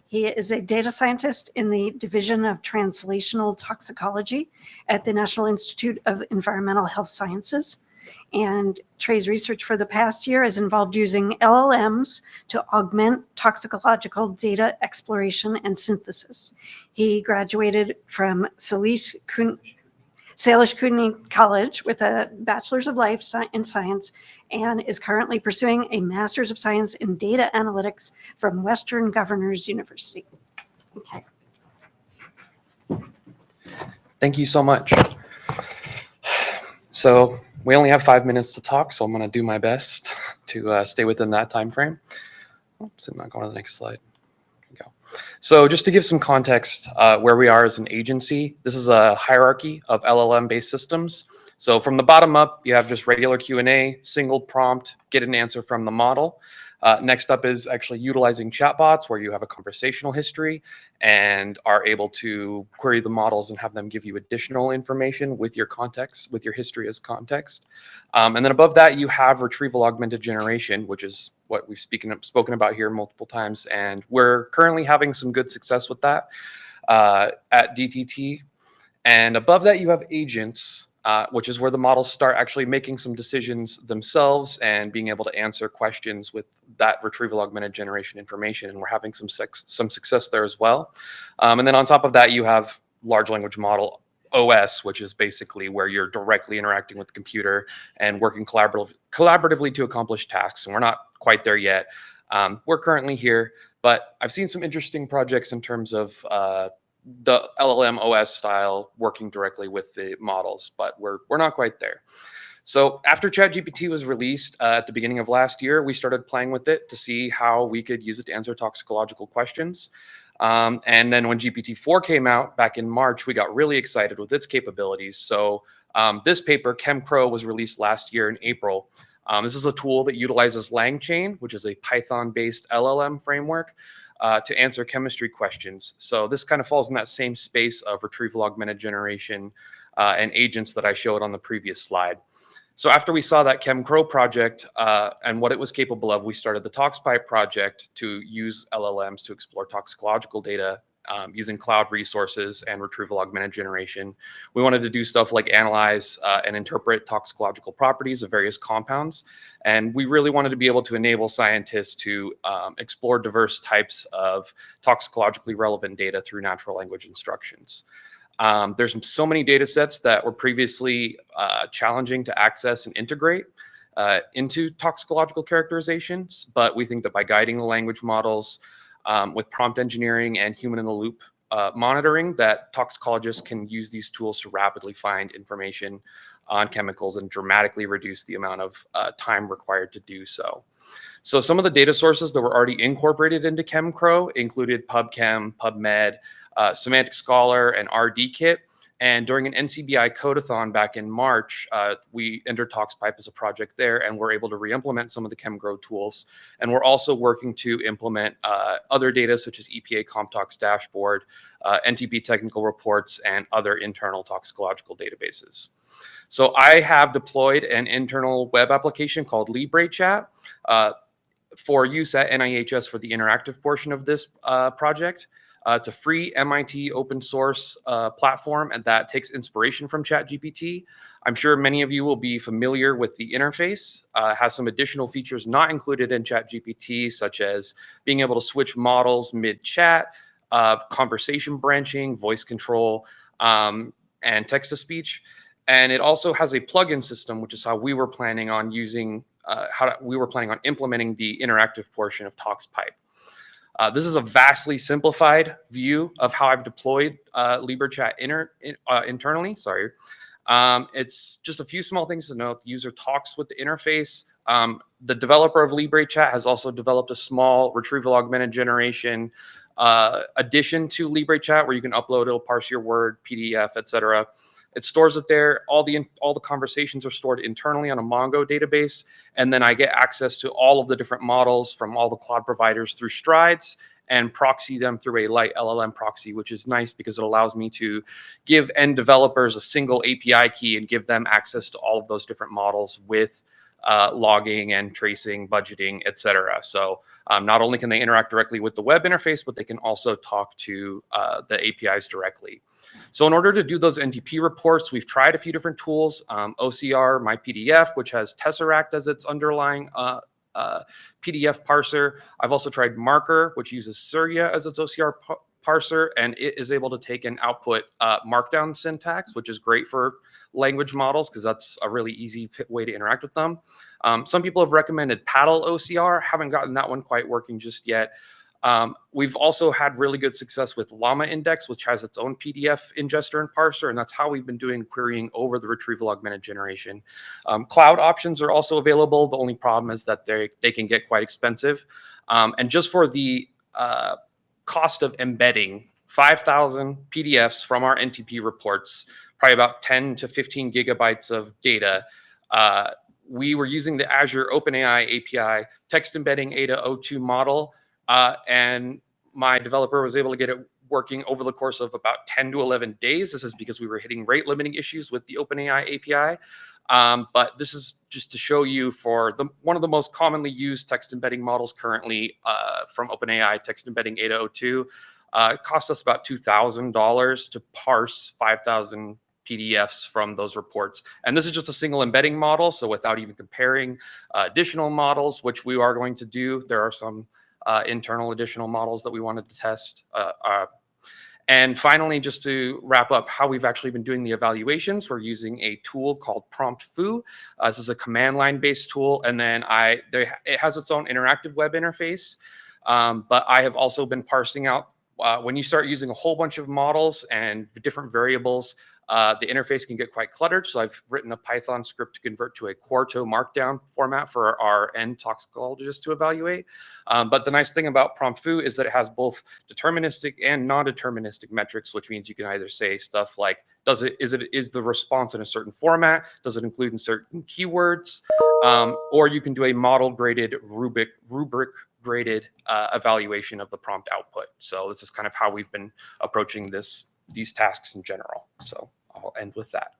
He is a data scientist in the Division of Translational Toxicology at the National Institute of Environmental Health Sciences. And Trey's research for the past year is involved using LLMs to augment toxicological data exploration and synthesis. He graduated from Salish County College with a Bachelor's of Life in Science and is currently pursuing a Master's of Science in Data Analytics from Western Governors University. Okay. Thank you so much. So we only have 5 minutes to talk, so I'm going to do my best to stay within that time frame. Oops, I'm not going to the next slide. Go. So just to give some context where we are as an agency, this is a hierarchy of LLM-based systems. So from the bottom up, you have just regular Q&A, single prompt, get an answer from the model. Next up is actually utilizing chatbots where you have a conversational history and are able to query the models and have them give you additional information with your context, with your history as context. And then above that, you have retrieval augmented generation, which is what we've spoken about here multiple times. And we're currently having some good success with that at DTT. And above that, you have agents, which is where the models start actually making some decisions themselves and being able to answer questions with that retrieval augmented generation information. And we're having some success there as well. And then on top of that, you have large language model OS, which is basically where you're directly interacting with the computer and working collaboratively to accomplish tasks. And we're not quite there yet. We're currently here, but I've seen some interesting projects in terms of the LLM OS style working directly with the models, but we're not quite there. So after ChatGPT was released at the beginning of last year, we started playing with it to see how we could use it to answer toxicological questions. And then when GPT-4 came out back in March, we got really excited with its capabilities. So this paper, ChemCrow, was released last year in April. This is a tool that utilizes LangChain, which is a Python-based LLM framework, to answer chemistry questions. So this kind of falls in that same space of retrieval augmented generation and agents that I showed on the previous slide. So after we saw that ChemCrow project and what it was capable of, we started the ToxPipe project to use LLMs to explore toxicological data using cloud resources and retrieval augmented generation. We wanted to do stuff like analyze and interpret toxicological properties of various compounds. And we really wanted to be able to enable scientists to explore diverse types of toxicologically relevant data through natural language instructions. There's so many data sets that were previously challenging to access and integrate into toxicological characterizations, but we think that by guiding the language models with prompt engineering and human-in-the-loop monitoring, that toxicologists can use these tools to rapidly find information on chemicals and dramatically reduce the amount of time required to do so. So some of the data sources that were already incorporated into ChemCrow included PubChem, PubMed, Semantic Scholar, and RDKit. And during an NCBI Codeathon back in March, we entered ToxPipe as a project there, and we're able to re-implement some of the ChemCrow tools. And we're also working to implement other data such as EPA CompTox dashboard, NTP technical reports, and other internal toxicological databases. So I have deployed an internal web application called LibreChat for use at NIH-ODSS for the interactive portion of this project. It's a free MIT open source platform, and that takes inspiration from ChatGPT. I'm sure many of you will be familiar with the interface. It has some additional features not included in ChatGPT, such as being able to switch models mid-chat, conversation branching, voice control, and text-to-speech. And it also has a plugin system, which is how we were planning on implementing the interactive portion of ToxPipe. This is a vastly simplified view of how I've deployed LibreChat internally. Sorry. It's just a few small things to note. The user talks with the interface. The developer of LibreChat has also developed a small retrieval augmented generation addition to LibreChat where you can upload, it'll parse your Word, PDF, etc. It stores it there. All the conversations are stored internally on a Mongo database, and then I get access to all of the different models from all the cloud providers through Strides and proxy them through a light LLM proxy, which is nice because it allows me to give end developers a single API key and give them access to all of those different models with logging and tracing, budgeting, etc. So not only can they interact directly with the web interface, but they can also talk to the APIs directly. So in order to do those NTP reports, we've tried a few different tools, OCR, MyPDF, which has Tesseract as its underlying PDF parser. I've also tried Marker, which uses Surya as its OCR parser, and it is able to take and output markdown syntax, which is great for language models because that's a really easy way to interact with them. Some people have recommended Paddle OCR. Haven't gotten that one quite working just yet. We've also had really good success with Llama Index, which has its own PDF ingester and parser, and that's how we've been doing querying over the retrieval augmented generation. Cloud options are also available. The only problem is that they can get quite expensive. And just for the cost of embedding 5,000 PDFs from our NTP reports, probably about 10 to 15 gigabytes of data, we were using the Azure OpenAI API text embedding Ada-02 model, and my developer was able to get it working over the course of about 10 to 11 days. This is because we were hitting rate limiting issues with the OpenAI API. But this is just to show you for one of the most commonly used text embedding models currently from OpenAI, text embedding Ada-02. It cost us about $2,000 to parse 5,000 PDFs from those reports. And this is just a single embedding model. So without even comparing additional models, which we are going to do, there are some internal additional models that we wanted to test. And finally, just to wrap up how we've actually been doing the evaluations, we're using a tool called PromptFoo. This is a command line based tool, and then it has its own interactive web interface. But I have also been parsing out when you start using a whole bunch of models and different variables, the interface can get quite cluttered. So I've written a Python script to convert to a Quarto Markdown format for our end toxicologists to evaluate. But the nice thing about PromptFoo is that it has both deterministic and non-deterministic metrics, which means you can either say stuff like, is the response in a certain format? Does it include in certain keywords? Or you can do a model graded rubric graded evaluation of the prompt output. So this is kind of how we've been approaching these tasks in general. So I'll end with that.